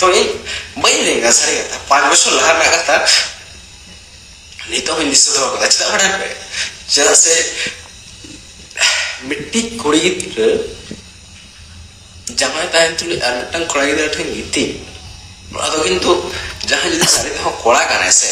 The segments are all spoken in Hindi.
तो इन bayi lenga sari kata 5 বছর lahar na kata nito hin disu do kata cheda bada pe cheda se mitti kuri gidra jamai tahan tuli ar mitang kora gidra than giti ado kintu jahan jodi sari ho kora kana se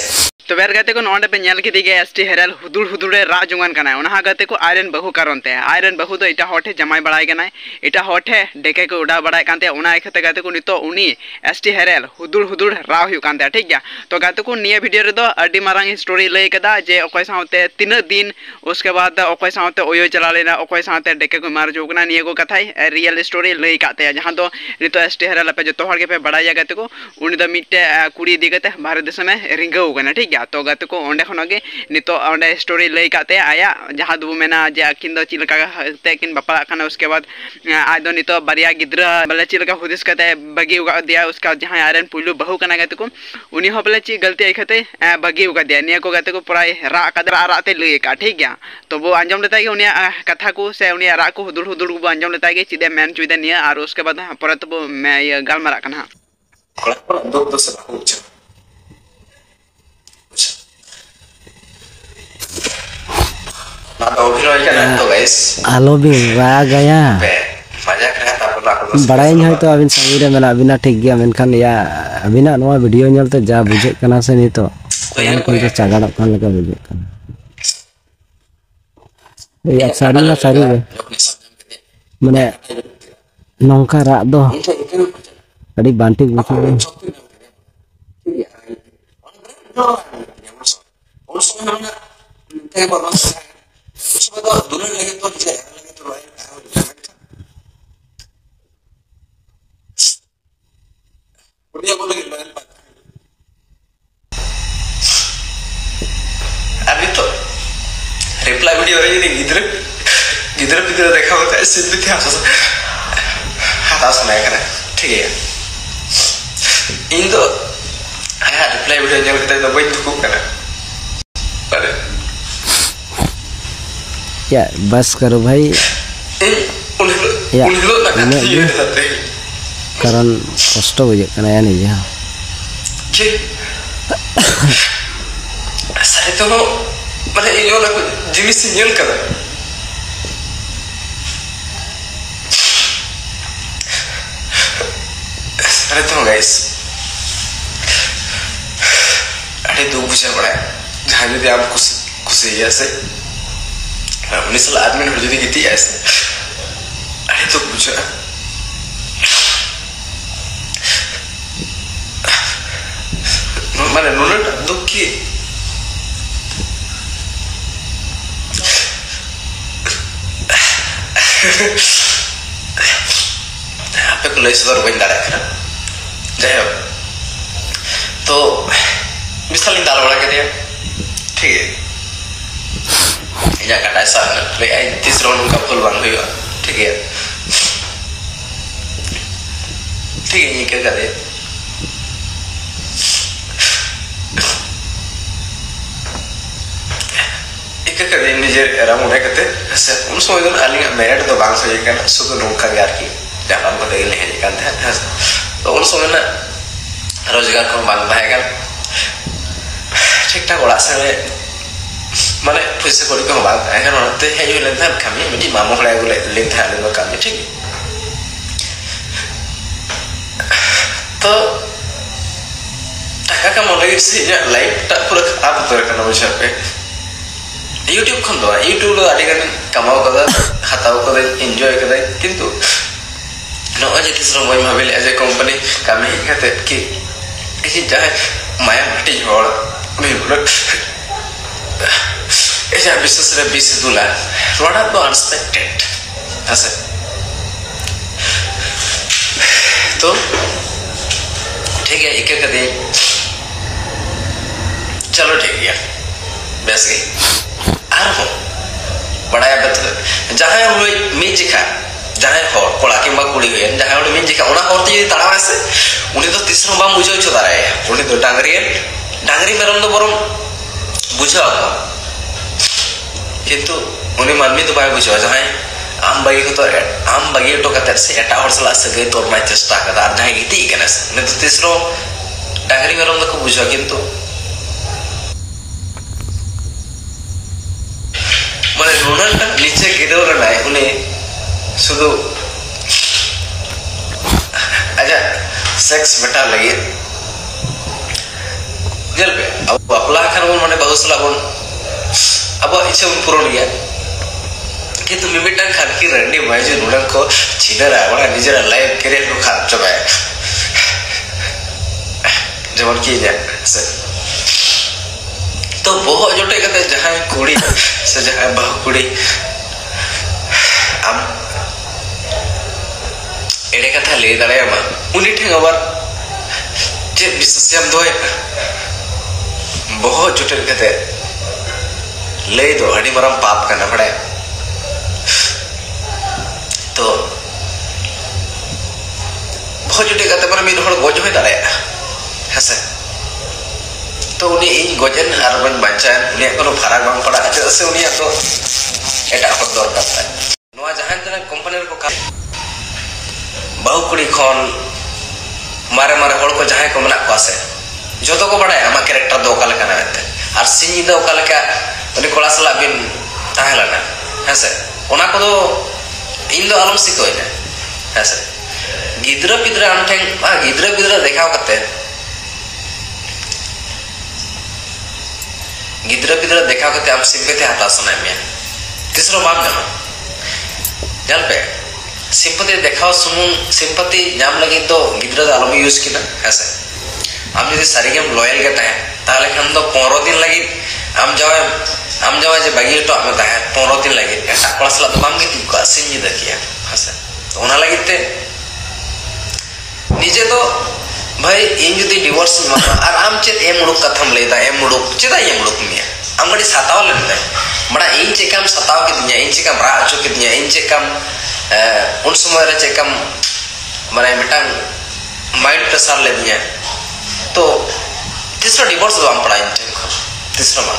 तो वेर गते को नोंडे पे नेल के दिगे एसटी हेरल हुदुड़ हुदुड़े रा जुंगन कना उना गते को आयरन बहु कारणते आयरन बहु तो इटा होठे जमाई बड़ाई कना इटा होठे डेके को उडा बड़ाई कानते उना एकते गते को नितो उनी एसटी हेरल हुदुड़ हुदुड़ रा हुयु कानते ठीक गया तो गते को निया वीडियो रे दो अडी मारांग स्टोरी लई कदा जे ओकय सावते 3 दिन उसके बाद ओकय सावते ओयो चला लेना ओकय सावते डेके को मार जोगना निया को कथाई रियल स्टोरी लई काते जहां तो नितो एसटी हेरल पे जतो हर के पे बड़ाई गते को उनी द मिटे कुड़ी दिगते भारत देश में रिंगौ कना ठीक गया तो गते को ओंडे खनगे नितो ओंडे स्टोरी लई काते आया जहां दो मेना जे अकिन दो चिलका ते किन बापा खाना उसके बाद आज दो नितो बरिया गिद्रा बले चिलका हुदिस काते बगी उगा दिया उसका जहां आयरन पुलु बहु कना गते को उनी हो बले ची गलती आइखते बगी उगा दिया निया को गते को प्राय रा कादर आराते लई का ठीक गया तो वो अंजम लेता है उनी कथा को से उनी रा को हुदुड़ हुदुड़ को अंजम लेता है चिदे मैन चुइदा निया और उसके बाद परत वो मैं ये गालमारा कना दो तो सब कुछ Halo Bing, gaya. Badain hoy to abin samire mena abina ठीक गया मेनखान या अबिना नोआ वीडियो नेल तो जा बुझे कना से नि तो कोन को चागाड़क खान लगा बुझे कना या सारी ना सारी माने नोंका रा दो अड़ी बांटी बुझे उसमें तो दुल्हन लगे तो लगे तो बढ़िया बोलेंगे अभी तो रिप्लाई वीडियो रही नहीं इधर इधर इधर देखा होता है सिद्ध भी थे हाथ सुनाया करें ठीक है इन तो आया रिप्लाई वीडियो जब kita तो वही दुख करें पर या बस करो भाई या कारण कष्ट बुझे कना या नहीं हां सारे तो माने इन ना जिनिस नेल कदा सारे तो गाइस अरे दो बुझे पड़ा जहां यदि आप खुशी ऐसे उन्नीस साल आदमी ने जो गिती ऐसे अरे तो पूछा माने नोनट दुख की आपे को लेस दर बन दाड़ा करा जाए तो मिसाल दाल बड़ा के दिया ठीक है या कटा सान ले आई तीसरा उनका फुल बन हुआ ठीक है ये क्या करे एक करे निजे राम उन्हें कहते ऐसे उन समय तो आलिंग मैरिड तो बांग सोचे क्या ना सुधर नौका यार की जाना को देख ले हैं कहते हैं तो उन समय ना रोजगार को बांग भाएगा ठीक ठाक उड़ा से माने पैसे कोड़ी को बात है ना तो है ये लेंथ है कमी मेरी मामू खड़ा है बोले लेंथ है लेंथ कमी ठीक है तो टका का मोले से लाइफ टा पूरा खराब हो रहा है मुझे पे YouTube खन दो YouTube लो आदि का कमाओ कदा खाताओ कदा एंजॉय कदा किंतु नो अजे तीसरा वही मामले ऐसे कंपनी कमी कहते कि इसी चाहे माया भट्टी जोड़ नहीं बोले ऐसा बिजनेस रे 20 लाख रोड़ा तो अनएक्सपेक्टेड ऐसे तो ठीक है एक कर दे चलो ठीक है बस गई आर हो बड़ा बत जहां हम मिजिका जहां हो कोड़ा किंबा कुड़ी हुए जहां हम मिजिका ओना होते यदि तड़ा से उनी तो तीसरा बाम बुझो छ दाराय उनी तो डांगरी मेरम तो बरम बुझा किंतु उन्हें मानवी तो बाय बुझा जहां आम बागी को तो आम बागी तो कतर से एटा और सला से गई तो मैं चेष्टा करता जहां गीती कने ᱩᱱᱤ ᱫᱚ ᱛᱤᱥ ᱨᱮᱦᱚᱸ ᱰᱟᱝᱨᱤ ᱢᱮᱨᱚᱢ ᱫᱚᱠᱚ ᱵᱩᱡᱷᱟᱹᱣᱟ ᱠᱤᱱᱛᱩ মানে নুনাটা নিচে গিরেও নাই উনি শুধু aja seks betal lagi jel pe abu bapla kan bon mane bagus la bon abu ichha bon puron gaya কিন্তু মিমিটাং খান কি রন্ডি মাইজে নুডাং को চিনারা মানে নিজের লাইফ ক্যারিয়ার को খারাপ চাবায় যেমন কি যায় तो बहुत जोटे कहते जहाँ कुड़ी से जहाँ बहु कुड़ी आम एडे कथा ले दाड़े आमा उन्हीं ठेंग अबार जे विश्वास दो बहुत जोटे कहते ले दो अड़ी मरम पाप करना पड़े तो बहुत जोटे कहते पर मेरे हर गोज में दाड़े हंसे तो उन्हें इन गोजन हर बन बचान उन्हें कोनो फराक बांग पड़ा अच्छा से उन्हें तो एटा हर दौर करता है नवा जहाँ जना कंपनी को काम बहु कुड़ी खन मारे मारे हर को जहाँ को मना पासे जो तो को बड़ा है हमारे कैरेक्टर दो काले करना रहते और सिंह दो काले क्या उन्हें कोला सला बिन ताहला ना है से उन्हें को तो इन दो आलम सिको है ना है से गिद्रा पिद्रा अंटें गिद्रा पिद्रा देखा करते गिद्रा पिद्रा देखा करते हम सिंपति हाथा सुनाए में तीसरा बात जाना जल पे सिंपति देखा सुनूं सिंपति जाम लगी तो गिद्रा दालम यूज किया ऐसे हम यदि सारी गेम लॉयल के टाइम ताले हम तो 15 दिन लगी हम जाओ जे बागी तो हमें ताहे 15 दिन लगी ऐसा क्लास ला तो हम की तीन का सिंह जी देखिए ऐसे तो उन्हें लगी ते नीचे तो भाई इन जुदी डिवोर्स माना और आम चेत एम मुड़ुक कथम लेदा एम मुड़ुक चेदा एम मुड़ुक मिया आम गड़ी सताव लेने बड़ा इन चेकम सताव के दिया इन चेकम राजो के दिया इन चेकम उन समय रे चेकम माने मिटांग माइंड प्रेशर ले दिया तो तीसरा डिवोर्स तो आम पड़ा इन चेक तीसरा मान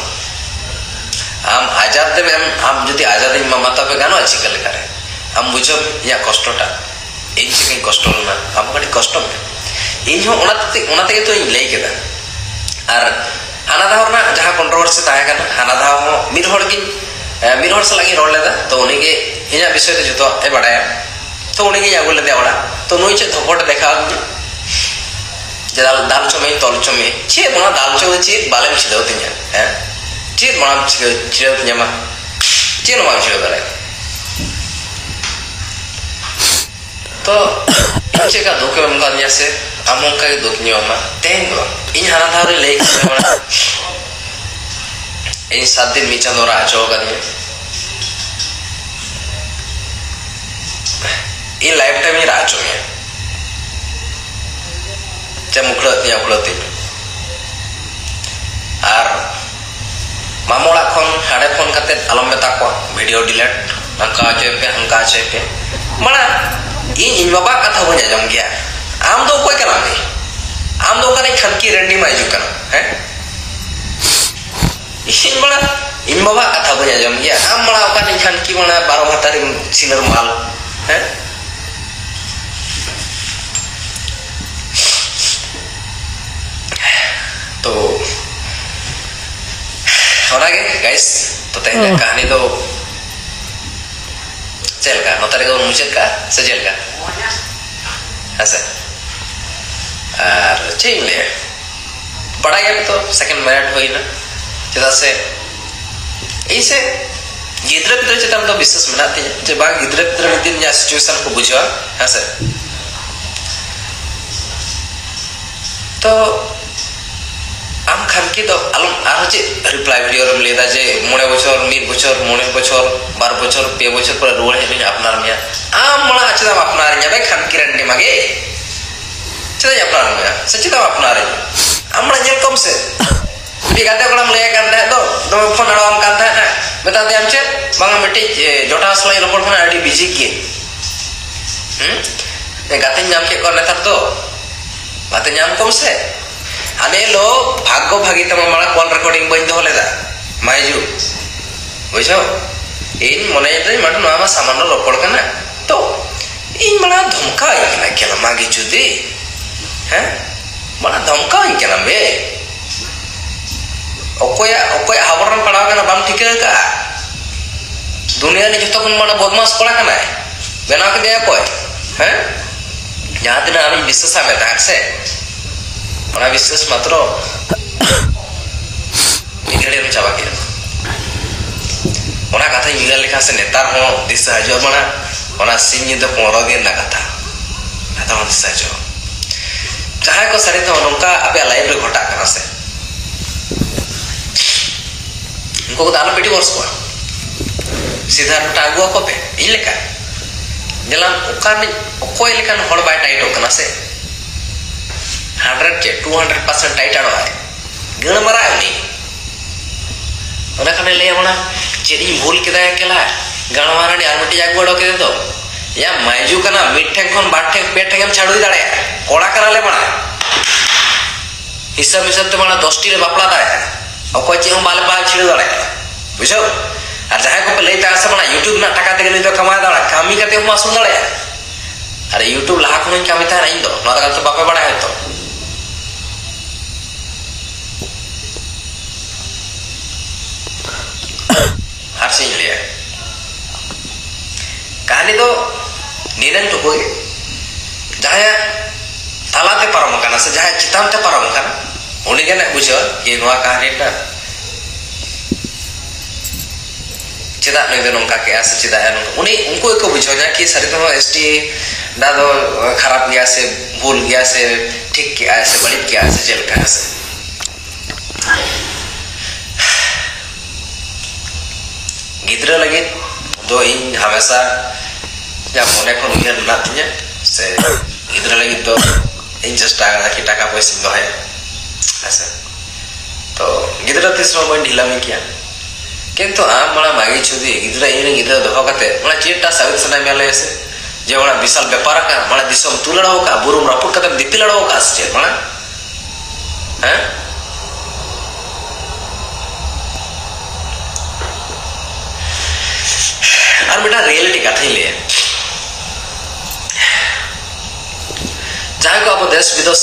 आम आजाद दे आम जुदी आजाद इन माता पे गानो अच्छी कल करे आम बुझो या कष्टटा इन चेकिंग कष्ट ना आम गड़ी कष्ट में इन हो उनाते तो इन ले केदा और हाना दाव ना जहां कंट्रोवर्सी ताहे कना हाना दाव हो मिर हड़ से लगी रोड लेदा तो उन्हीं के इना विषय ते जतो ए बडाया तो उन्हीं के यागुल दे ओड़ा तो नोई चे धपट देखा जे दाल चमे तल चमे चे बना दाल चमे चे बाले मिछिदो तिया हैं चे बना चिरो तिया मा चे नो मा चिरो दाले तो इनसे का धोखे में मुकाद जैसे अमों का दुखनी होमा तेंगो इन हाना धारे लेक बना इन 7 दिन मीचा दो राज होगा दिए इन लाइफ टाइम ही राज हो गया जब मुखड़ती उखड़ती और मामोड़ा खन हाड़े फोन करते आलम बेता को वीडियो डिलीट हंका चे पे मना इन बाबा कथा बन जम गया आम दो कोई करा नहीं आम दो करे खनकी रंडी माइजू कना हैं इन बड़ा इन बाबा कथा बन जम गया आम बड़ा ओका नहीं खनकी बना 12 हतारी सिनर माल हैं तो और आगे गाइस तो तेरे कहानी तो चल का नोतारे को मुझे का सजल का ऐसे और चेंज ले बड़ा गया तो सेकंड मिनट हुई ना जैसा से ऐसे गिद्रा पिद्रा चिताम तो विश्वास मनाती है जब बाग गिद्रा पिद्रा में दिन या सिचुएशन को बुझवा ऐसे तो आम खानकी तो आलम आरो जे रिप्लाई वीडियो रम लेदा जे 9 বছর 1 বছর 9 বছর 12 বছর 2 বছর पर रोड है अपनार मिया आम मणा अच्छा अपनार nya भाई खानकी रंडी मागे चदा अपनार मिया सच्ची तो अपनार आम मणा जेल कम से दी गाते कोड़म ले kan दा तो फोन अड़ाम kan था ना बता दे हमचे बांगा मिट्टी जोटा असला रोपड़ खना आडी बिजी के गाते नाम के को नेतार तो गाते नाम कम से आने लो भाग्य भागी तमा माला कॉल रिकॉर्डिंग बन दो लेदा माइजू बुझो इन मने जतई माटो नामा सामान्य रोपड़ कना तो इन मना धमका इकना केला मागी जुदी हैं माना धमका इनके बे ओकोया हावरन पड़ा करना बाम ठीक है का दुनिया ने जो तो माना बदमाश पड़ा करना है बना के दिया कोई हैं जहाँ दिन आमी विश्वास में था से माना विश्वास मात्रो निकले में चाबा किया ओना कथा इंगल लेखा से नेतार हो दिशा जो माना ओना सिंह तो 15 दिन ना कथा आता हो दिशा जो जहाँ को सरी तो नौका अपने लाइफ रे घटा करना से उनको को दाना पेटी वर्ष को सीधा टागुआ को पे इन लेका जलाम ओकान ओकोय लेकान हड़ बाय टाइट होकना से 100 चे 200% टाइट आड़ो है गण मरा उनी ओना खाने ले मना चेरी भूल केदा केला गण मारानी आर मिटी जागुड़ो के दो या माइजू कना मिठे खन बाठे पेटे हम छाड़ुई दाड़े कोड़ा करा ले मना हिसाब हिसाब ते मना 10 टी रे बापला दाड़े ओकोय चे हम बाले बाल छिड़ दाड़े बुझो और जहाँ को ले तासे बना YouTube ना टका ते गनी तो कमा दाड़ा कामी करते हम आसुन दाड़े अरे YouTube लाख में कामी था नहीं दो ना तो बापे बड़ा है तो हर चीज लिया कहानी तो नीरन तो कोई जहाँ तालाते परम करना से जहाँ चिताम ते परम करना उन्हीं के ना बुझो कि नवा कहानी ना चिदा नहीं नौका के आसे चिदा उन्हीं उनको एक बुझाना कि सर तो एसटी दा दो खराब गया से भूल गया से ठीक किया से बड़ी किया से जेल का से गिद्रा लगे दो इन हमेशा जब मोने को उयहर ना तिया से गिद्रा लगे तो इन चेष्टा करा कि टाका पैसा दो है ऐसे तो गिद्रा तीसरा कोई ढीला में किया किंतु आम बड़ा मागी छुदी गिद्रा इन गिद्रा दोहो कते बड़ा चेटा साबित सना मेले ऐसे जे बड़ा विशाल व्यापार का बड़ा दिसम तुलड़ाओ का बुरुम रापुर कदम दिपि लड़ाओ का से बड़ा हैं और बेटा रियलिटी का थी ले जहाँ को अब देश विदेश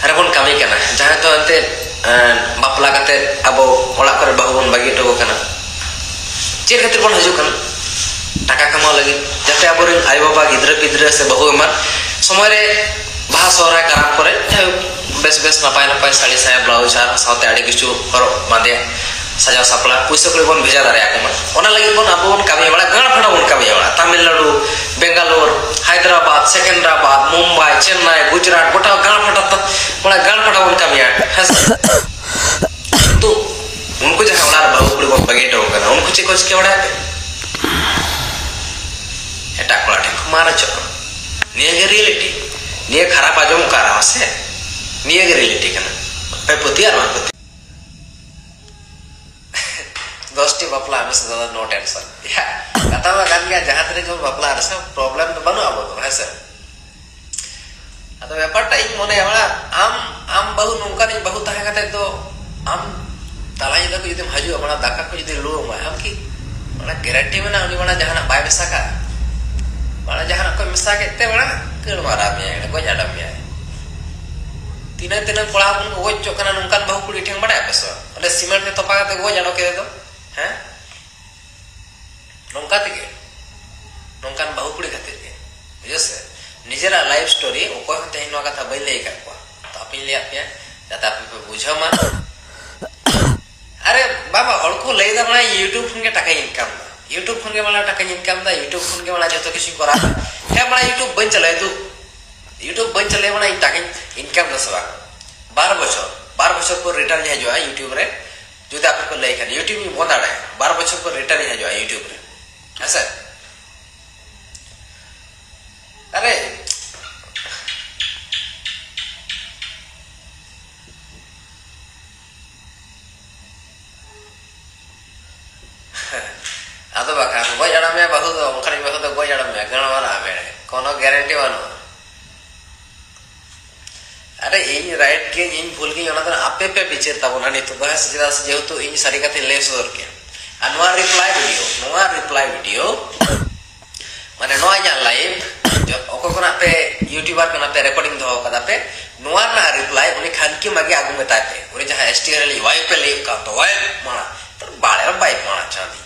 हर बन कमी करना जहाँ तो अंते बापला कते अब ओड़ा करे बहुबन बागी टो करना चेक खातिर बन हजू करना टाका कमा लगी जते अब आई बाबा गिद्रा पिद्रा से बहु एमन समय रे बाहा सोहरा कराम करे बेस बेस नपाय नपाय साड़ी साया ब्लाउज आर साथे आड़ी किछु हरो बांधे सजा सापला पैसा को बन भेजा दारे आको ओना लगी बन अब बन कमी बड़ा गाड़ फड़ा बन कमी बड़ा तमिलनाडु बेंगालोर हैदराबाद सेकंदराबाद मुंबई चेन्नई गुजरात गोटा गाड़ फटा तो बड़ा गाड़ फटा बन कमी है तो उनको जहां बड़ा बहु बड़ी बन बगेट हो गना उनको चे कुछ के बड़ा एटा कोला ठेक मारा चो निये के रियलिटी निये खराब आजम का रहा से निये के रियलिटी कना पे पतिया ना पति 10 टी बापला में से ज्यादा नो टेंशन या कथा में गान गया जहां तक जो बापला से प्रॉब्लम तो बनो अब तो है सर अतो व्यापार टाइम मने हमरा आम बहु नौका नहीं बहुत है कते तो आम तालाई दा को यदि हजू हमरा दाका को यदि लो मा हम की mana guarantee mana uni mana jahan bai misaka mana jahan ko misake te mana ke mara me ko jada me tina kola pun go chokana nungkan bahu kuli theng bada peso ande cement te topa te go jano ke do ha nungkan bahu kuli khatir ke bujhose nijera life story okoy hote hinwa katha bai lei ka ko to apin le apya jata api pe bujha ma अरे बाबा और को ले दा बना YouTube फोन के टाका इनकम दा YouTube फोन के वाला टाका इनकम दा YouTube फोन के वाला जो तो किसी करा है बना YouTube बन चले तो YouTube बन चले बना टाका इनकम दा सवा 12 बछर पर रिटर्न है जो है YouTube रे जो आप को ले कर YouTube में बहुत आड़ा है 12 बछर पर रिटर्न है जो है YouTube रे ऐसा अरे आतो बाका गो जड़ा में बहुत ओखरी बहुत गो जड़ा में गण वाला में कोनो गारंटी वानो अरे इन राइट के इन भूल के ओना आपे पे विचार तबना नि तो बहस जदा से जेतु इन सारी कथे ले सोर के अनवा रिप्लाई वीडियो माने नो या लाइव जो ओको कोना पे यूट्यूबर कना पे रिकॉर्डिंग दो कदा पे नोआ ना रिप्लाई उनी खानकी मागे आगु में ताते उनी जहां एसटीआर वाई पे ले का तो वाई माना तो बाले बाई माना चांदी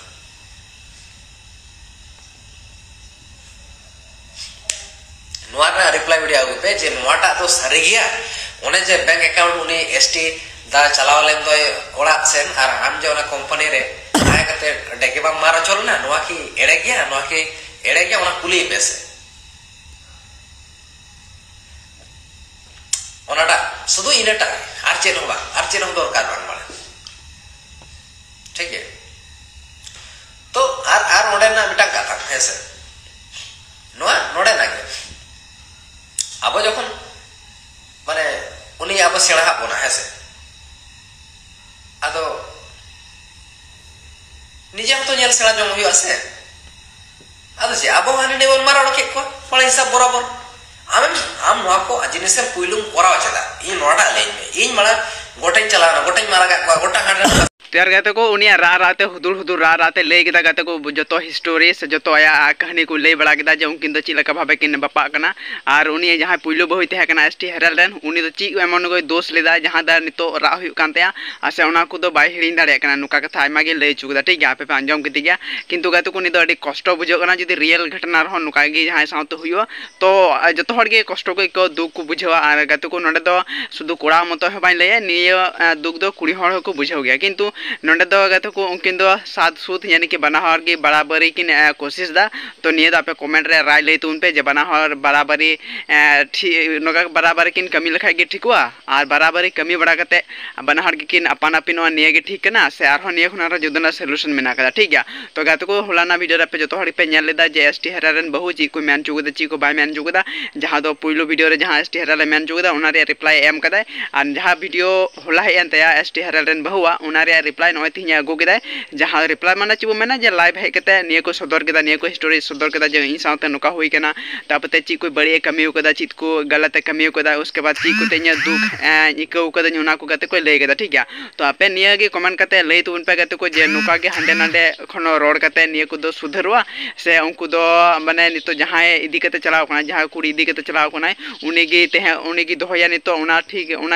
नोआ ना रिप्लाई वीडियो आगु पे जे नोआटा तो सरी गया उन्हें जे बैंक अकाउंट उनी एसटी दा चलाव लेन दो ओड़ा सेन और आम जे ओना कंपनी रे आय कते डेके बा मारा चल ना नोआ की एड़े गया ओना कुली पैसे ओनाटा शुद्ध इनटा आर चेन हम दरकार बांग माने ठीक है तो आर ओडे ना मिटा कथा हेसे नोडे ना गे अब जखन माने उनी अब सेणा हाबोना हेसे आदो निजे हम तो नेल सेणा जम हुई आसे आदो से अब हानि ने मारा के को फल हिसाब बराबर आम नोआ को जिनिस पुइलुम कोराव चला इन नोडा लेन में इन माला गोटेन चलाना गोटेन मारा का गोटा हांडा त्यार गाते को उनिया राते हुदुर राते ले गिदा गाते को जतो हिस्टोरी से जतो आया कहानी को ले बड़ा गिदा जे उनकिन दो चिलका भाबे किन बापा कना और उनी जहां पुइलो बहु ते कना एसटी हेरल रेन उनी दो ची एमन को दोष लेदा जहां दा नितो रा हुई कानतेया आसे उना को दो बाय हिड़िन दाड़े कना नुका कथा आयमा गे ले चुकदा ठीक गया पे अंजम किति गया किंतु गाते को नि दो अडी कष्ट बुझो कना जदी रियल घटना रहो नुका गे जहां साउत हुयो तो जतो हर गे कष्ट को दुख को बुझवा और गाते को नडे दो सुदु कोड़ा मतो हे बाय ले निय दुख दो कुड़ी हड़ को बुझाव गया किंतु नोडे दो गाते को उनकिन दो साथ सूत यानी कि बना हर की बराबरी किन कोशिश दा तो निये दा पे कमेंट रे राय ले तुन पे जे बना हर बराबरी नोगा बराबरी किन कमी लखाय गे ठीकवा और बराबरी कमी बड़ा कते बना हर किन अपन अपन निये गे ठीक ना से आर निये खुना रो जुदना सॉल्यूशन मेना कदा ठीक गया तो गाते को होलाना वीडियो रे पे जतो हड़ी पे नेल लेदा जे एसटी हेरारन बहु जी को मेन चुगदा ची को बाय मेन चुगदा जहां दो पुइलो वीडियो रे जहां एसटी हेरारन मेन चुगदा उना रे रिप्लाई एम कदा और जहां वीडियो होला हे एनतया एसटी हेरारन बहुआ उना रे रिप्लाई नय तिnya agu keda jaha reply mana chibu mena je live hai kete niya ko sodor keda niya ko story sodor keda je in saute nuka hui kana tapate chi koi badi kami keda chit ko galat kami keda uske baad chi ko tenya dukh ikau keda una ko gate ko lei keda thik gaya to ape niya ge comment kate lei tu unpe gate ko je nuka ge hande nande khono rod kate niya ko do sudharwa se unku do mane nito jaha idi kate chalao kana jaha kuri idi kate chalao kana uni gi dohoya nito una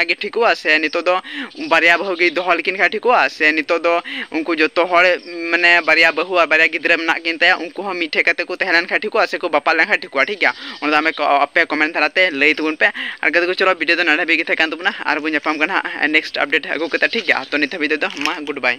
ge thikwa se nito do barya bhaw ge dohol kin kha thikwa se nito do उनको जो तो हर माने बारिया बहु और बारिया गिद्रे मना किन तया उनको हम मिठे कते को तहलन खा ठिको से को बापा लेखा ठिको ठीक है ओन दामे अपे कमेंट धराते लई तुन पे और गद को चलो वीडियो तो नडे बेगी थे कान तुमना और बुझा पाम कना नेक्स्ट अपडेट आगो कता ठीक है तो निथ वीडियो तो मा गुड बाय।